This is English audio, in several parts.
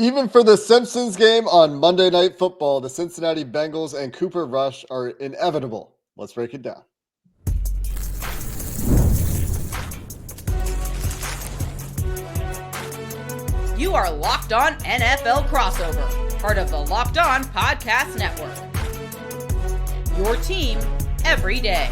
Even for the Simpsons game on Monday Night Football, the Cincinnati Bengals and Cooper Rush are inevitable. Let's break it down. You are Locked On NFL Crossover, part of the Locked On Podcast Network. Your team every day.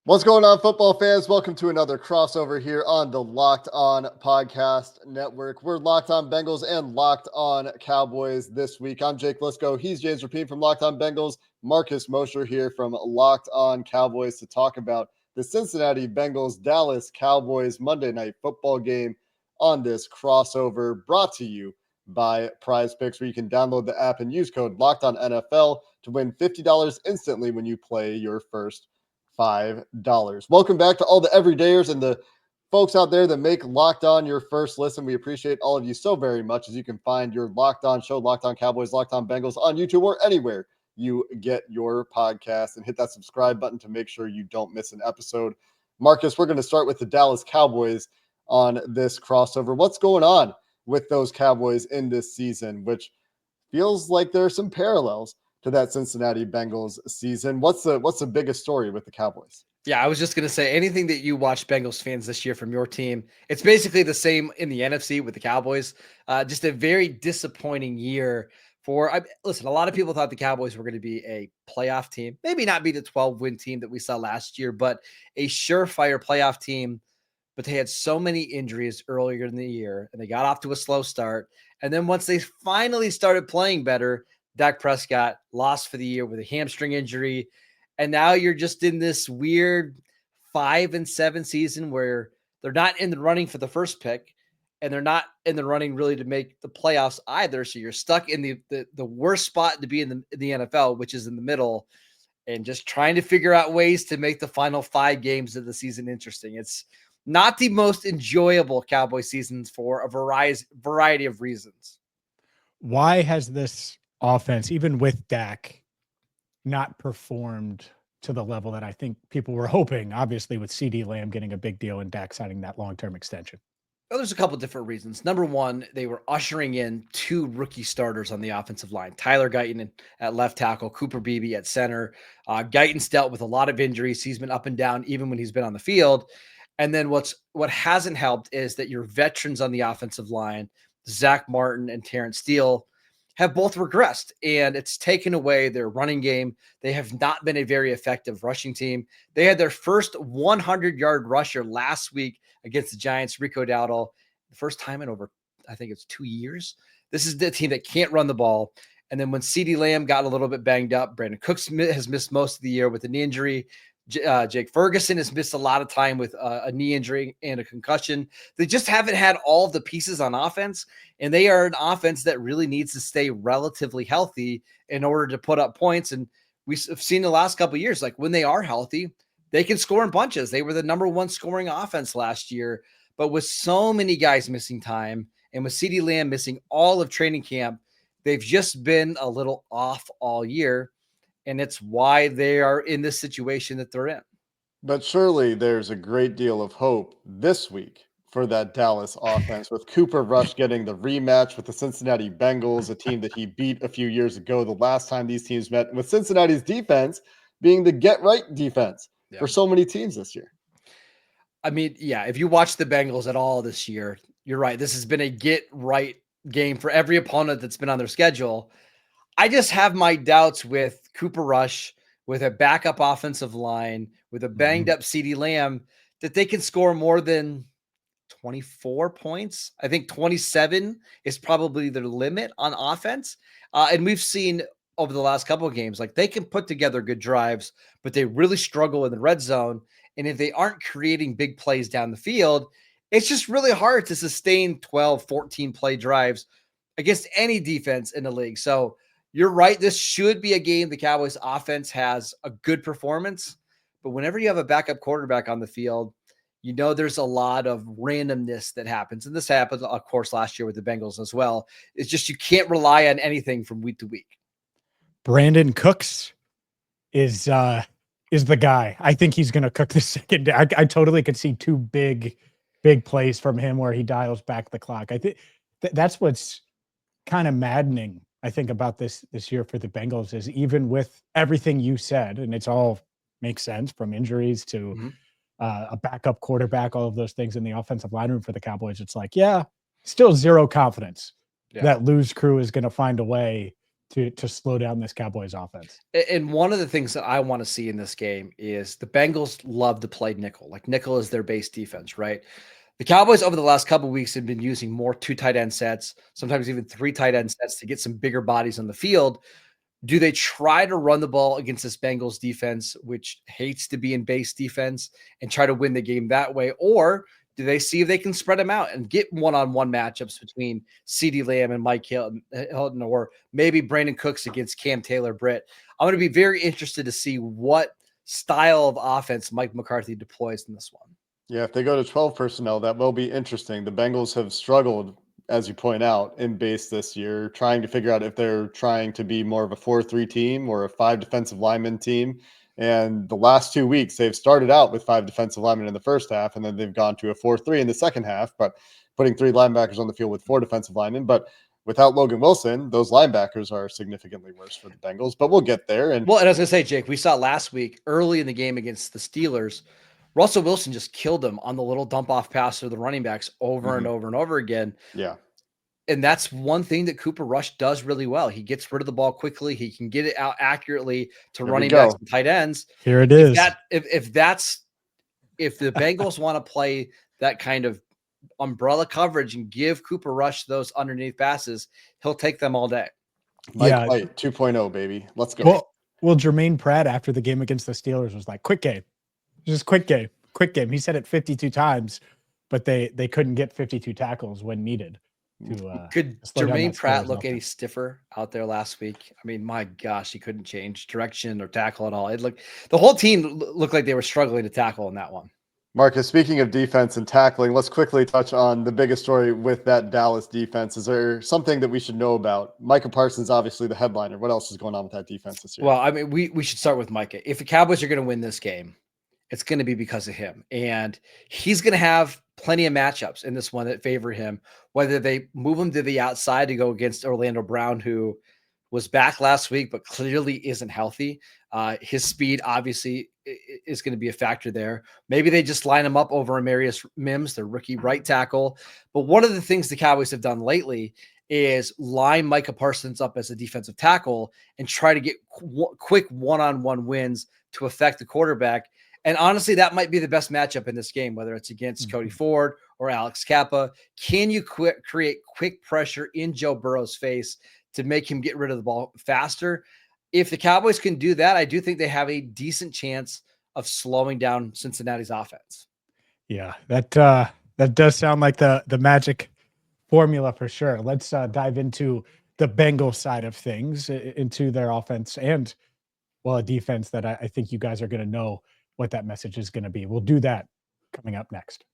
What's going on, football fans? Welcome to another crossover here on the Locked On Podcast Network. We're Locked On Bengals and Locked On Cowboys this week. I'm Jake Lisco. He's James Rapine from Locked On Bengals. Marcus Mosher here from Locked On Cowboys to talk about the Cincinnati Bengals Dallas Cowboys Monday Night Football game on this crossover, brought to you by Prize Picks, where you can download the app and use code LOCKEDONNFL to win $50 instantly when you play your first $5. Welcome back to all the everydayers and the folks out there that make Locked On your first listen. We appreciate all of you so very much, as you can find your Locked On show, Locked On Cowboys, Locked On Bengals on YouTube or anywhere you get your podcast, and hit that subscribe button to make sure you don't miss an episode. Marcus, we're going to start with the Dallas Cowboys on this crossover. What's going on with those Cowboys in this season, which feels like there are some parallels to that Cincinnati Bengals season? What's the biggest story with the Cowboys? Yeah, I was just going to say, anything that you watch Bengals fans this year from your team, it's basically the same in the NFC with the Cowboys. Just a very disappointing year listen, a lot of people thought the Cowboys were going to be a playoff team, maybe not be the 12-win team that we saw last year, but a surefire playoff team. But they had so many injuries earlier in the year, and they got off to a slow start. And then once they finally started playing better, Dak Prescott lost for the year with a hamstring injury. And now you're just in this weird 5-7 season where they're not in the running for the first pick, and they're not in the running really to make the playoffs either. So you're stuck in the worst spot to be in the NFL, which is in the middle, and just trying to figure out ways to make the final 5 games of the season interesting. It's not the most enjoyable Cowboy seasons for a variety of reasons. Why has this offense, even with Dak, not performed to the level that I think people were hoping, obviously with CeeDee Lamb getting a big deal and Dak signing that long-term extension? Well, there's a couple different reasons. Number one, they were ushering in 2 rookie starters on the offensive line. Tyler Guyton at left tackle, Cooper Beebe at center. Guyton's dealt with a lot of injuries. He's been up and down even when he's been on the field. And then what hasn't helped is that your veterans on the offensive line, Zach Martin and Terrence Steele, have both regressed, and it's taken away their running game. They have not been a very effective rushing team. They had their first 100-yard rusher last week against the Giants, Rico Dowdle, the first time in over, I think it's 2 years. This is the team that can't run the ball. And then when CeeDee Lamb got a little bit banged up, Brandon Cooks has missed most of the year with a knee injury. Jake Ferguson has missed a lot of time with a knee injury and a concussion. They just haven't had all of the pieces on offense, and they are an offense that really needs to stay relatively healthy in order to put up points. And we've seen the last couple of years, like when they are healthy, they can score in bunches. They were the number 1 scoring offense last year, but with so many guys missing time and with CeeDee Lamb missing all of training camp, they've just been a little off all year. And it's why they are in this situation that they're in. But surely there's a great deal of hope this week for that Dallas offense, with Cooper Rush getting the rematch with the Cincinnati Bengals, a team that he beat a few years ago, the last time these teams met, with Cincinnati's defense being the get-right defense for so many teams this year. I mean, yeah, if you watch the Bengals at all this year, you're right. This has been a get-right game for every opponent that's been on their schedule. I just have my doubts with Cooper Rush, with a backup offensive line, with a banged up CeeDee Lamb, that they can score more than 24 points. I think 27 is probably their limit on offense. And we've seen over the last couple of games, like they can put together good drives, but they really struggle in the red zone. And if they aren't creating big plays down the field, it's just really hard to sustain 12, 14 play drives against any defense in the league. So you're right. This should be a game the Cowboys offense has a good performance, but whenever you have a backup quarterback on the field, you know there's a lot of randomness that happens. And this happened, of course, last year with the Bengals as well. It's just you can't rely on anything from week to week. Brandon Cooks is the guy. I think he's going to cook the second. I totally could see 2 big big plays from him where he dials back the clock. I think that's what's kind of maddening, I think, about this year for the Bengals is even with everything you said, and it's all makes sense from injuries to a backup quarterback, all of those things in the offensive line room for the Cowboys. It's like, yeah, still zero confidence that Lou's crew is going to find a way to slow down this Cowboys offense. And one of the things that I want to see in this game is the Bengals love to play nickel. Like nickel is their base defense, right? The Cowboys over the last couple of weeks have been using more 2 tight end sets, sometimes even 3 tight end sets to get some bigger bodies on the field. Do they try to run the ball against this Bengals defense, which hates to be in base defense, and try to win the game that way? Or do they see if they can spread them out and get one-on-one matchups between CeeDee Lamb and Mike Hilton, or maybe Brandon Cooks against Cam Taylor-Britt? I'm going to be very interested to see what style of offense Mike McCarthy deploys in this one. Yeah, if they go to 12 personnel, that will be interesting. The Bengals have struggled, as you point out, in base this year, trying to figure out if they're trying to be more of a 4-3 team or a 5 defensive lineman team. And the last 2 weeks, they've started out with 5 defensive linemen in the first half, and then they've gone to a 4-3 in the second half, but putting 3 linebackers on the field with 4 defensive linemen. But without Logan Wilson, those linebackers are significantly worse for the Bengals, but we'll get there. And I was going to say, Jake, we saw last week early in the game against the Steelers, Russell Wilson just killed him on the little dump off pass to the running backs over and over and over again. Yeah. And that's one thing that Cooper Rush does really well. He gets rid of the ball quickly. He can get it out accurately to running backs and tight ends. Here it is. If the Bengals want to play that kind of umbrella coverage and give Cooper Rush those underneath passes, he'll take them all day. Mike White 2.0, baby. Let's go. Well, Jermaine Pratt after the game against the Steelers was like, quick game. Just quick game. He said it 52 times, but they couldn't get 52 tackles when needed. Could Jermaine Pratt look any stiffer out there last week? I mean, my gosh, he couldn't change direction or tackle at all. It looked, the whole team looked like they were struggling to tackle in that one. Marcus, speaking of defense and tackling, let's quickly touch on the biggest story with that Dallas defense. Is there something that we should know about? Micah Parsons, obviously the headliner. What else is going on with that defense this year? Well, I mean, we should start with Micah. If the Cowboys are going to win this game, it's going to be because of him. And he's going to have plenty of matchups in this one that favor him, whether they move him to the outside to go against Orlando Brown, who was back last week, but clearly isn't healthy. His speed obviously is going to be a factor there. Maybe they just line him up over Amarius Mims, the rookie right tackle. But one of the things the Cowboys have done lately is line Micah Parsons up as a defensive tackle and try to get quick one-on-one wins to affect the quarterback. And honestly, that might be the best matchup in this game, whether it's against Cody Ford or Alex Kappa. Can you create quick pressure in Joe Burrow's face to make him get rid of the ball faster? If the Cowboys can do that, I do think they have a decent chance of slowing down Cincinnati's offense. Yeah, that does sound like the magic formula for sure. Let's dive into the Bengals side of things, into their offense and, well, a defense that I think you guys are going to know what that message is going to be. We'll do that coming up next.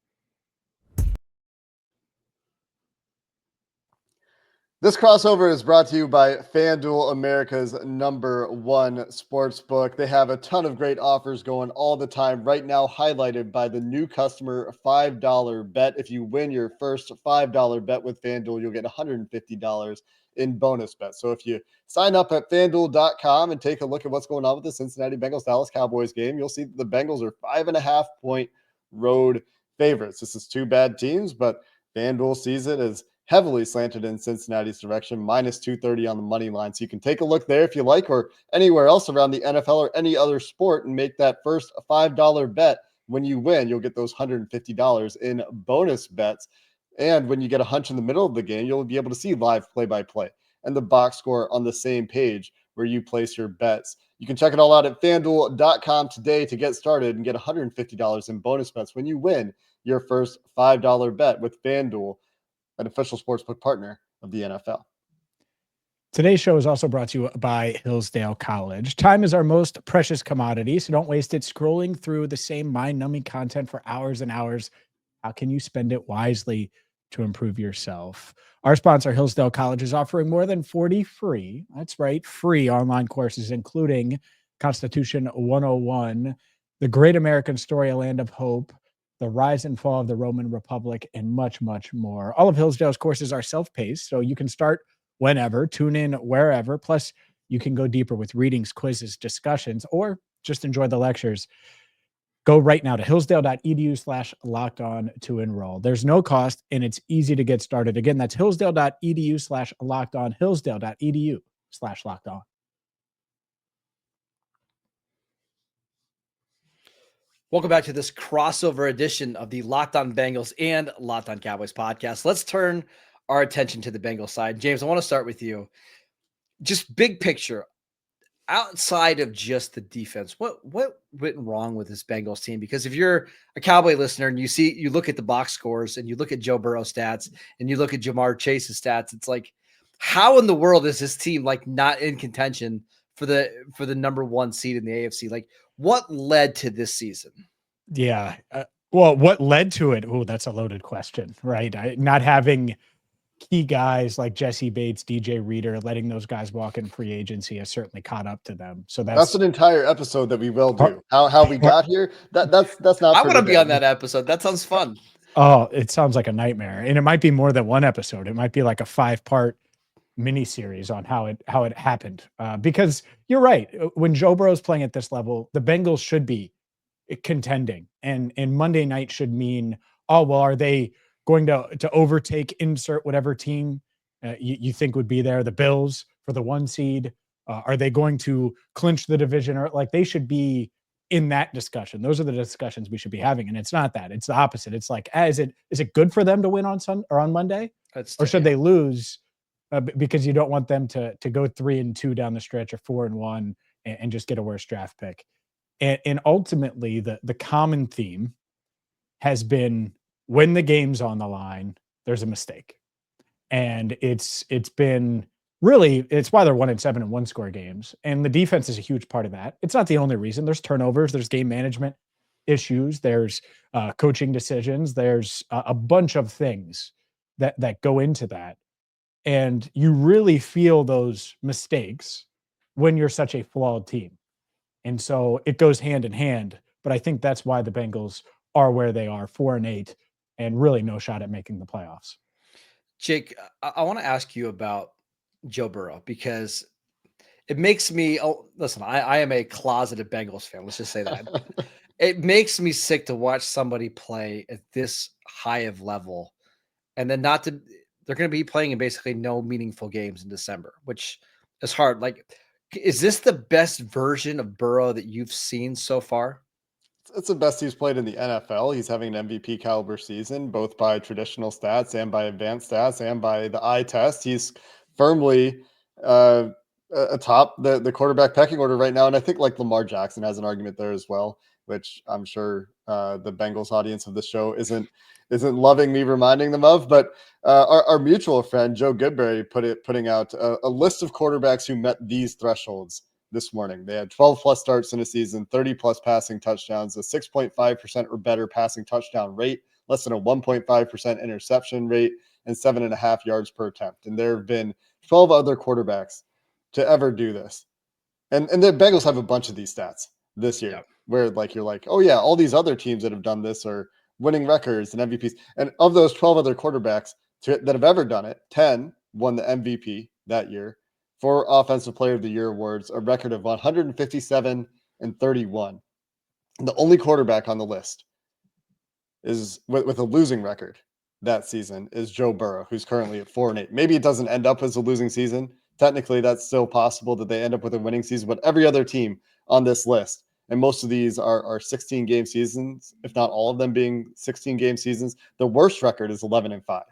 This crossover is brought to you by FanDuel, America's #1 sports book. They have a ton of great offers going all the time right now, highlighted by the new customer $5 bet. If you win your first $5 bet with FanDuel, you'll get $150 in bonus bets. So if you sign up at FanDuel.com and take a look at what's going on with the Cincinnati Bengals Dallas Cowboys game, you'll see that the Bengals are 5.5-point road favorites. This is 2 bad teams, but FanDuel sees it as heavily slanted in Cincinnati's direction, -230 on the money line. So you can take a look there if you like, or anywhere else around the NFL or any other sport, and make that first $5 bet. When you win, you'll get those $150 in bonus bets. And when you get a hunch in the middle of the game, you'll be able to see live play-by-play and the box score on the same page where you place your bets. You can check it all out at FanDuel.com today to get started and get $150 in bonus bets when you win your first $5 bet with FanDuel, an official sportsbook partner of the NFL. Today's show is also brought to you by Hillsdale College. Time is our most precious commodity, so don't waste it scrolling through the same mind-numbing content for hours and hours. How can you spend it wisely to improve yourself? Our sponsor, Hillsdale College, is offering more than 40 free, that's right, free online courses, including Constitution 101, The Great American Story, A Land of Hope, the rise and fall of the Roman Republic, and much, much more. All of Hillsdale's courses are self-paced, so you can start whenever, tune in wherever. Plus, you can go deeper with readings, quizzes, discussions, or just enjoy the lectures. Go right now to hillsdale.edu/locked-on to enroll. There's no cost, and it's easy to get started. Again, that's hillsdale.edu/locked-on, hillsdale.edu/locked-on. Welcome back to this crossover edition of the Locked On Bengals and Locked On Cowboys podcast. Let's turn our attention to the Bengals side. James, I want to start with you. Just big picture, outside of just the defense, what went wrong with this Bengals team? Because if you're a Cowboy listener and you look at the box scores and you look at Joe Burrow stats and you look at Jamar Chase's stats, it's like, how in the world is this team like not in contention for the number one seed in the AFC? Like, what led to this season? Yeah. Well, what led to it? Oh, that's a loaded question, right? Not having key guys like Jesse Bates, DJ Reader, letting those guys walk in free agency has certainly caught up to them. So that's an entire episode that we will do. How we got here. That's not. I want to be on that episode. That sounds fun. Oh, it sounds like a nightmare, and it might be more than one episode. It might be like a 5-part miniseries on how it happened. Because you're right. When Joe Burrow is playing at this level, the Bengals should be contending, and Monday night should mean, oh well, are they going to overtake insert whatever team you think would be there, the Bills for the 1 seed? Are they going to clinch the division? Or like, they should be in that discussion. Those are the discussions we should be having. And it's not that. It's the opposite. It's like, is it good for them to win on Monday? Or should they lose because you don't want them to go 3-2 down the stretch, or 4-1 and just get a worse draft pick? And ultimately, the common theme has been, when the game's on the line, there's a mistake. And it's been really, it's why they're 1-7 in one-score games. And the defense is a huge part of that. It's not the only reason. There's turnovers, there's game management issues, there's coaching decisions, there's a bunch of things that go into that. And you really feel those mistakes when you're such a flawed team. And so it goes hand in hand. But I think that's why the Bengals are where they are, 4-8, and really no shot at making the playoffs. Jake, I want to ask you about Joe Burrow, because it makes me, listen, I am a closeted Bengals fan. Let's just say that. It makes me sick to watch somebody play at this high of level, and then they're going to be playing in basically no meaningful games in December, which is hard. Like, is this the best version of Burrow that you've seen so far? It's the best he's played in the NFL. He's having an MVP caliber season, both by traditional stats and by advanced stats and by the eye test. He's firmly atop the quarterback pecking order right now. And I think like Lamar Jackson has an argument there as well, which I'm sure the Bengals audience of the show isn't loving me reminding them of. But our mutual friend, Joe Goodberry, putting out a list of quarterbacks who met these thresholds this morning. They had 12 plus starts in a season, 30 plus passing touchdowns, a 6.5% or better passing touchdown rate, less than a 1.5% interception rate, and 7.5 yards per attempt. And there have been 12 other quarterbacks to ever do this. And the Bengals have a bunch of these stats this year, where like, you're like, oh yeah, all these other teams that have done this are winning records and MVPs. And of those 12 other quarterbacks that have ever done it, 10 won the MVP that year. 4 Offensive Player of the Year awards, a record of 157-31. And the only quarterback on the list is with a losing record that season is Joe Burrow, who's currently at 4-8. Maybe it doesn't end up as a losing season. Technically, that's still possible that they end up with a winning season, but every other team on this list, and most of these are 16-game seasons, if not all of them being 16-game seasons, the worst record is 11-5.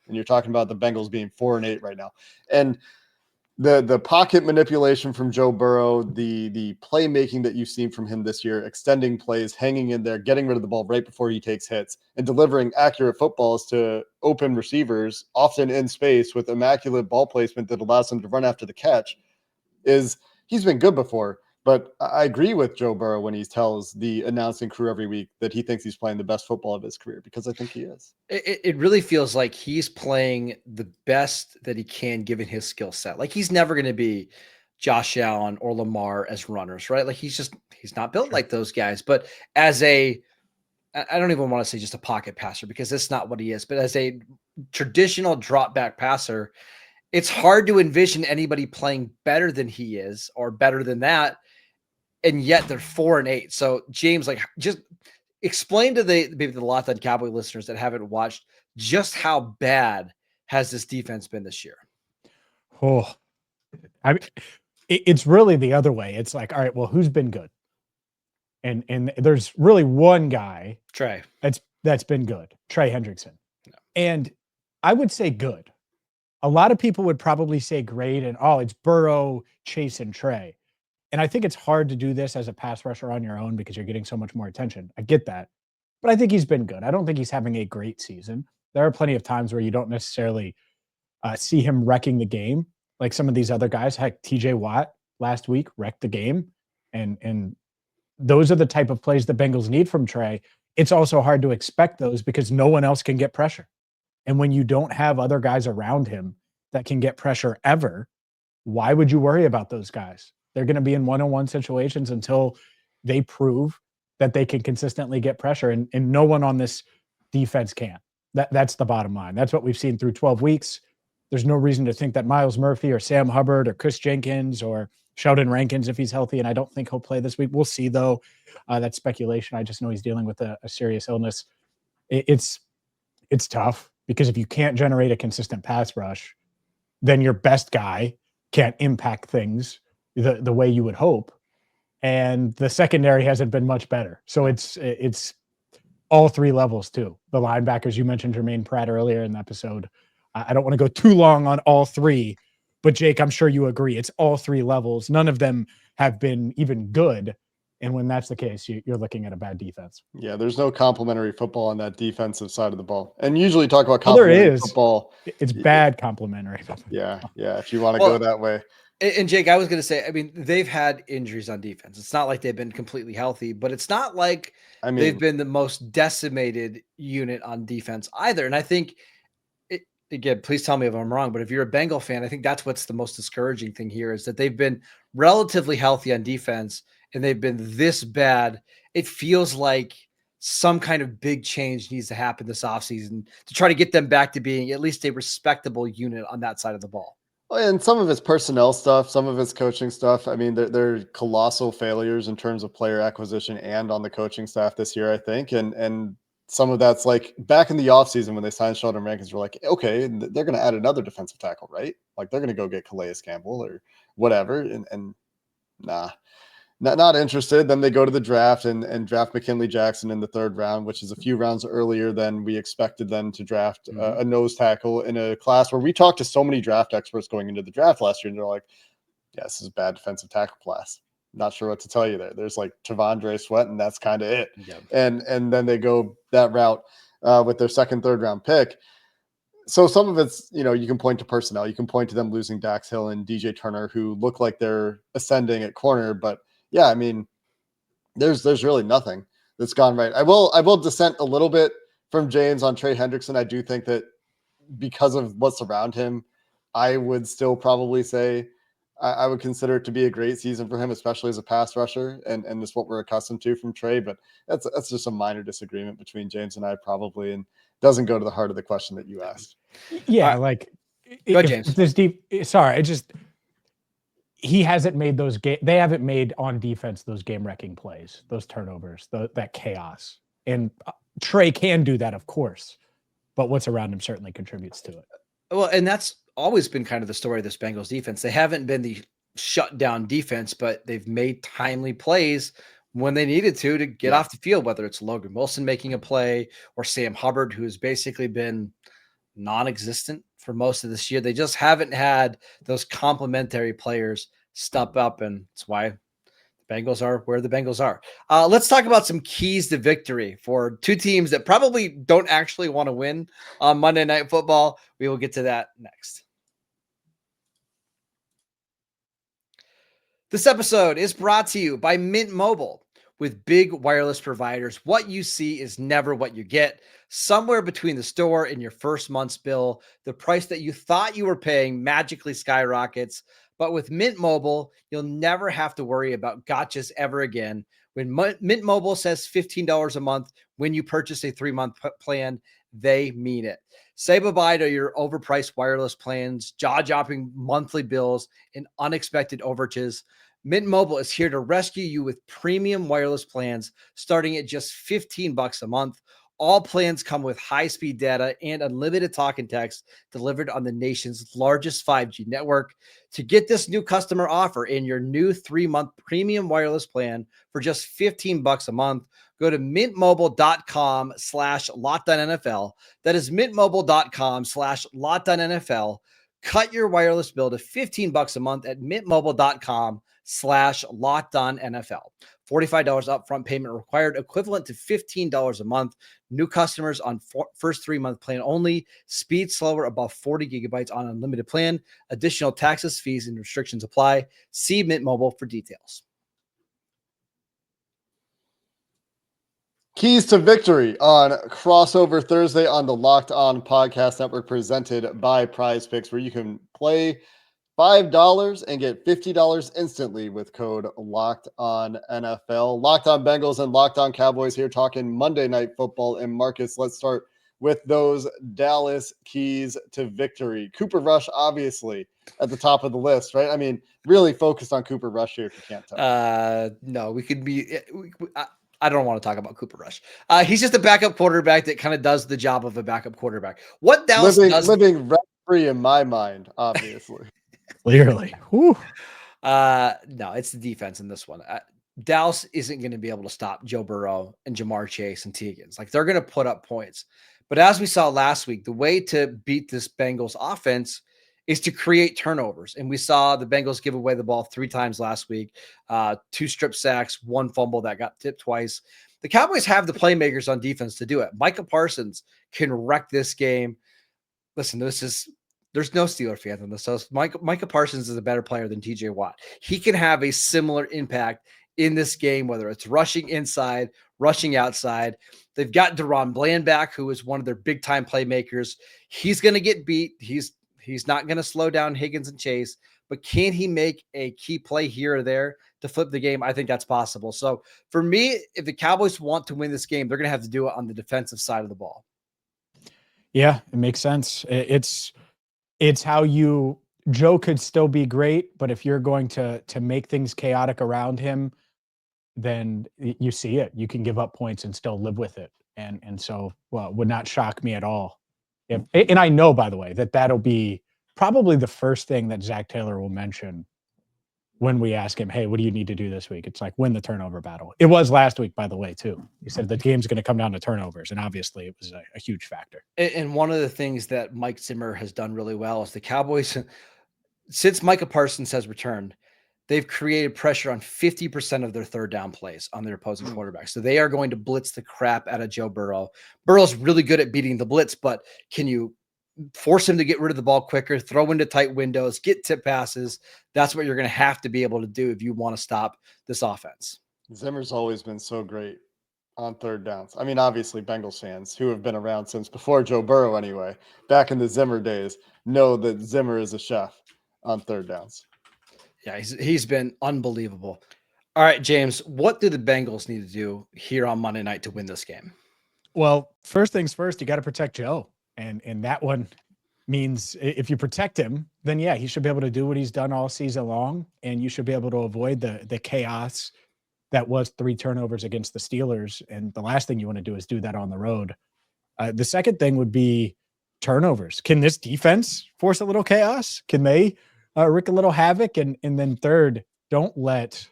And you're talking about the Bengals being 4-8 right now. And the pocket manipulation from Joe Burrow, the playmaking that you've seen from him this year, extending plays, hanging in there, getting rid of the ball right before he takes hits, and delivering accurate footballs to open receivers, often in space with immaculate ball placement that allows him to run after the catch, he's been good before. But I agree with Joe Burrow when he tells the announcing crew every week that he thinks he's playing the best football of his career, because I think he is. It really feels like he's playing the best that he can given his skill set. Like, he's never going to be Josh Allen or Lamar as runners, right? Like, he's not built like those guys. But as a I don't even want to say just a pocket passer because that's not what he is, but as a traditional drop back passer, it's hard to envision anybody playing better than he is or better than that. And yet they're 4-8. So James, like, just explain to maybe the Locked On Cowboy listeners that haven't watched just how bad has this defense been this year. Oh, I mean, it's really the other way. It's like, all right, well, who's been good? And there's really one guy Trey that's been good, Trey Hendrickson. No. And I would say good. A lot of people would probably say great and it's Burrow, Chase, and Trey. And I think it's hard to do this as a pass rusher on your own because you're getting so much more attention. I get that. But I think he's been good. I don't think he's having a great season. There are plenty of times where you don't necessarily see him wrecking the game like some of these other guys. Heck, TJ Watt last week wrecked the game. And those are the type of plays the Bengals need from Trey. It's also hard to expect those because no one else can get pressure. And when you don't have other guys around him that can get pressure ever, why would you worry about those guys? They're going to be in one-on-one situations until they prove that they can consistently get pressure. And no one on this defense can. That's the bottom line. That's what we've seen through 12 weeks. There's no reason to think that Miles Murphy or Sam Hubbard or Chris Jenkins or Sheldon Rankins, if he's healthy, and I don't think he'll play this week. We'll see, though. That's speculation. I just know he's dealing with a serious illness. It's tough because if you can't generate a consistent pass rush, then your best guy can't impact things the way you would hope. And the secondary hasn't been much better. So it's all three levels, too. The linebackers, you mentioned Jermaine Pratt earlier in the episode. I don't want to go too long on all three, but Jake, I'm sure you agree. It's all three levels. None of them have been even good. And when that's the case, you're looking at a bad defense. Yeah, there's no complimentary football on that defensive side of the ball. And usually talk about complimentary football. It's bad complimentary. Yeah, if you want to go that way. And Jake, I was going to say, I mean, they've had injuries on defense. It's not like they've been completely healthy, but it's not like they've been the most decimated unit on defense either. And I think, again, please tell me if I'm wrong, but if you're a Bengal fan, I think that's what's the most discouraging thing here is that they've been relatively healthy on defense and they've been this bad. It feels like some kind of big change needs to happen this offseason to try to get them back to being at least a respectable unit on that side of the ball. And some of it's personnel stuff, some of it's coaching stuff. I mean, they're colossal failures in terms of player acquisition and on the coaching staff this year, I think. And some of that's like back in the offseason when they signed Sheldon Rankins, we're like, okay, they're going to add another defensive tackle, right? Like they're going to go get Calais Campbell or whatever. And nah, not interested. Then they go to the draft and draft McKinley Jackson in the third round, which is a few rounds earlier than we expected them to draft a nose tackle in a class where we talked to so many draft experts going into the draft last year. And they're like, yeah, this is a bad defensive tackle class. Not sure what to tell you there. There's like Tavondre Sweat, and that's kind of it. Yeah. And then they go that route with their second, third round pick. So some of it's, you can point to personnel. You can point to them losing Dax Hill and DJ Turner, who look like they're ascending at corner. But yeah, I mean, there's really nothing that's gone right. I will dissent a little bit from James on Trey Hendrickson. I do think that because of what's around him, I would still probably say I would consider it to be a great season for him, especially as a pass rusher, and it's what we're accustomed to from Trey. But that's just a minor disagreement between James and I, probably, and doesn't go to the heart of the question that you asked. Yeah, like go James. This deep. Sorry, he hasn't made those they haven't made on defense those game-wrecking plays, those turnovers, that chaos. And Trey can do that, of course, but what's around him certainly contributes to it. Well, and that's always been kind of the story of this Bengals defense. They haven't been the shutdown defense, but they've made timely plays when they needed to get off the field, whether it's Logan Wilson making a play or Sam Hubbard, who has basically been non-existent for most of this year. They just haven't had those complementary players step up, and that's why the Bengals are where the Bengals are. Let's talk about some keys to victory for two teams that probably don't actually want to win on Monday Night Football. We will get to that next. This episode is brought to you by Mint Mobile. With big wireless providers, what you see is never what you get. Somewhere between the store and your first month's bill, the price that you thought you were paying magically skyrockets. But with Mint Mobile, you'll never have to worry about gotchas ever again When Mint Mobile says $15 a month when you purchase a 3-month plan, they mean it. Say bye-bye to your overpriced wireless plans, jaw-dropping monthly bills, and unexpected overages. Mint Mobile is here to rescue you with premium wireless plans starting at just $15 a month. All plans come with high-speed data and unlimited talk and text delivered on the nation's largest 5G network. To get this new customer offer in your new 3-month premium wireless plan for just $15 a month, go to mintmobile.com/LockedOnNFL. That is mintmobile.com/LockedOnNFL. Cut your wireless bill to $15 a month at mintmobile.com/LockedOnNFL. $45 upfront payment required, equivalent to $15 a month. New customers on first 3-month plan only. Speed slower above 40 gigabytes on unlimited plan. Additional taxes, fees, and restrictions apply. See Mint Mobile for details. Keys to victory on Crossover Thursday on the Locked On Podcast Network, presented by Prize Picks, where you can play $5 and get $50 instantly with code Locked On NFL. Locked On Bengals and Locked On Cowboys here talking Monday Night Football. And Marcus, let's start with those Dallas keys to victory. Cooper Rush, obviously, at the top of the list, right? I mean, really focused on Cooper Rush here, if you can't tell. No, we could be... I don't want to talk about Cooper Rush. He's just a backup quarterback that kind of does the job of a backup quarterback. What Dallas does... Living rent-free in my mind, obviously. Clearly. No, it's the defense in this one. Dallas isn't going to be able to stop Joe Burrow and Jamar Chase and T. Higgins. Like, they're going to put up points. But as we saw last week, the way to beat this Bengals offense is to create turnovers. And we saw the Bengals give away the ball 3 times last week, 2 strip sacks, 1 fumble that got tipped twice. The Cowboys have the playmakers on defense to do it. Micah Parsons can wreck this game. Listen, there's no Steeler fans in this. So Micah Parsons is a better player than TJ Watt. He can have a similar impact in this game, whether it's rushing inside, rushing outside. They've got Deron Bland back, who is one of their big-time playmakers. He's going to get beat. He's not going to slow down Higgins and Chase, but can he make a key play here or there to flip the game? I think that's possible. So for me, if the Cowboys want to win this game, they're going to have to do it on the defensive side of the ball. Yeah, it makes sense. It's how Joe could still be great, but if you're going to make things chaotic around him, then you see it. You can give up points and still live with it. And so, well, it would not shock me at all. And I know, by the way, that'll be probably the first thing that Zach Taylor will mention when we ask him, hey, what do you need to do this week? It's like, win the turnover battle. It was last week, by the way, too. He said the game's going to come down to turnovers, and obviously it was a huge factor. And one of the things that Mike Zimmer has done really well is the Cowboys, since Micah Parsons has returned, they've created pressure on 50% of their third down plays on their opposing quarterback. So they are going to blitz the crap out of Joe Burrow. Burrow's really good at beating the blitz, but can you force him to get rid of the ball quicker, throw into tight windows, get tip passes? That's what you're going to have to be able to do if you want to stop this offense. Zimmer's always been so great on third downs. I mean, obviously, Bengals fans who have been around since before Joe Burrow anyway, back in the Zimmer days, know that Zimmer is a chef on third downs. Yeah, he's been unbelievable. All right, James, what do the Bengals need to do here on Monday night to win this game? Well, first things first, you got to protect Joe. And that one means if you protect him, then yeah, he should be able to do what he's done all season long, and you should be able to avoid the chaos that was 3 turnovers against the Steelers. And the last thing you want to do is do that on the road. The second thing would be turnovers. Can this defense force a little chaos? Can they wreak a little havoc? And then third, don't let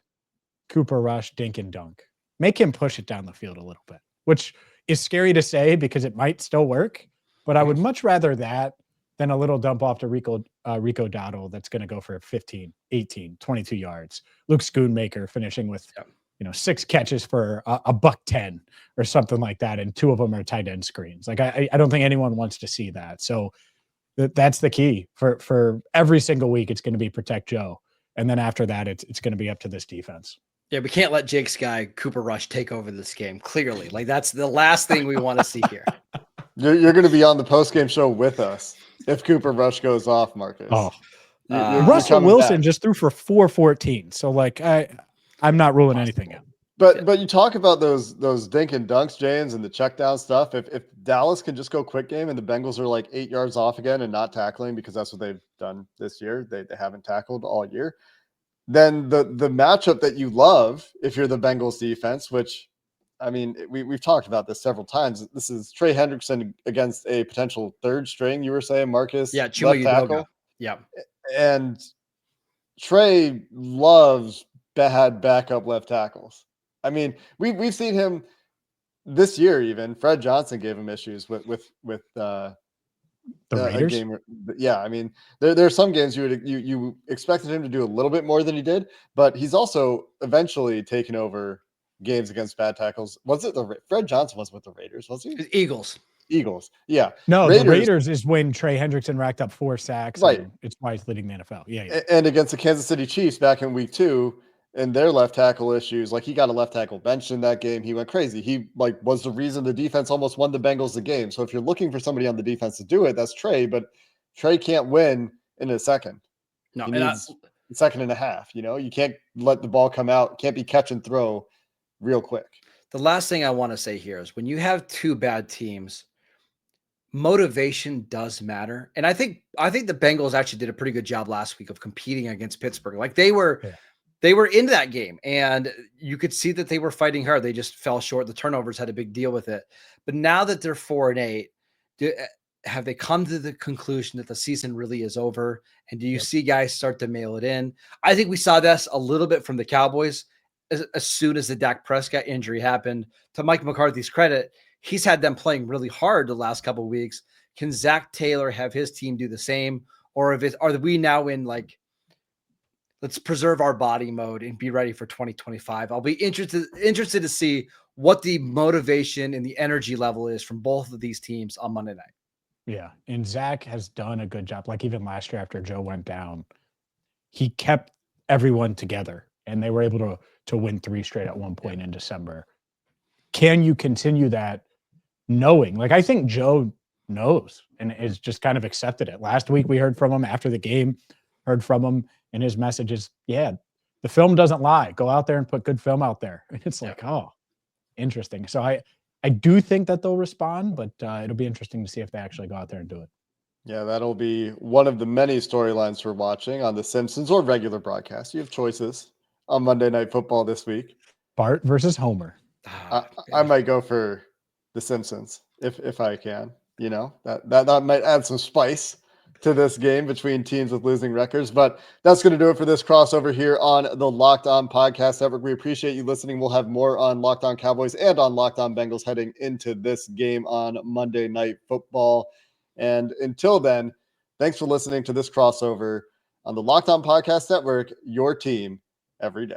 Cooper Rush dink and dunk. Make him push it down the field a little bit, which is scary to say because it might still work. But I would much rather that than a little dump off to Rico Dowdle that's going to go for 15, 18, 22 yards. Luke Schoonmaker finishing with 6 catches for a $110 or something like that, and 2 of them are tight end screens. Like I don't think anyone wants to see that. So that's the key for every single week. It's going to be protect Joe, and then after that, it's going to be up to this defense. Yeah, we can't let Jake's guy Cooper Rush take over this game. Clearly, like that's the last thing we want to see here. You're going to be on the post-game show with us if Cooper Rush goes off, Marcus. Oh, you're Russell Wilson back. just threw for 414. So like I'm not ruling anything out. But you talk about those dink and dunks, James, and the check down stuff. If Dallas can just go quick game and the Bengals are like 8 yards off again and not tackling, because that's what they've done this year. They haven't tackled all year. Then the matchup that you love, if you're the Bengals defense, which, I mean, we've talked about this several times. This is Trey Hendrickson against a potential third string. You were saying Marcus, Chuma left tackle. Yeah. And Trey loves bad backup left tackles. I mean, we've seen him this year. Even Fred Johnson gave him issues with The Raiders. a game. Yeah, I mean, there are some games you expected him to do a little bit more than he did, but he's also eventually taken over games against bad tackles. Was it Fred Johnson was with the Raiders? Was he? Eagles. Yeah. No, the Raiders is when Trey Hendrickson racked up 4 sacks. Right. It's why he's leading the NFL. Yeah. And against the Kansas City Chiefs back in week 2 and their left tackle issues, like he got a left tackle benched in that game. He went crazy. He was the reason the defense almost won the Bengals the game. So if you're looking for somebody on the defense to do it, that's Trey, but Trey can't win in a second. No, he needs a second and a half. You can't let the ball come out. Can't be catch and throw real quick. The last thing I want to say here is when you have 2 bad teams, motivation does matter. And I think the Bengals actually did a pretty good job last week of competing against Pittsburgh. Like they were into that game and you could see that they were fighting hard. They just fell short. The turnovers had a big deal with it. But now that they're 4-8, have they come to the conclusion that the season really is over? And do you see guys start to mail it in? I think we saw this a little bit from the Cowboys as soon as the Dak Prescott injury happened. To Mike McCarthy's credit, he's had them playing really hard the last couple of weeks. Can Zach Taylor have his team do the same? Or are we now in like, let's preserve our body mode and be ready for 2025? I'll be interested to see what the motivation and the energy level is from both of these teams on Monday night. Yeah. And Zach has done a good job. Like even last year after Joe went down, he kept everyone together and they were able to win 3 straight at one point in December. Can you continue that knowing? Like, I think Joe knows and is just kind of accepted it. Last week we heard from him after the game, and his message is, the film doesn't lie. Go out there and put good film out there. And it's like, oh, interesting. So I do think that they'll respond, but it'll be interesting to see if they actually go out there and do it. Yeah, that'll be one of the many storylines we're watching on The Simpsons or regular broadcast. You have choices on Monday Night Football this week. Bart versus Homer. I might go for The Simpsons if I can. That might add some spice to this game between teams with losing records. But that's going to do it for this crossover here on the Locked On Podcast Network. We appreciate you listening. We'll have more on Locked On Cowboys and on Locked On Bengals heading into this game on Monday Night Football. And until then, thanks for listening to this crossover on the Locked On Podcast Network, your team every day.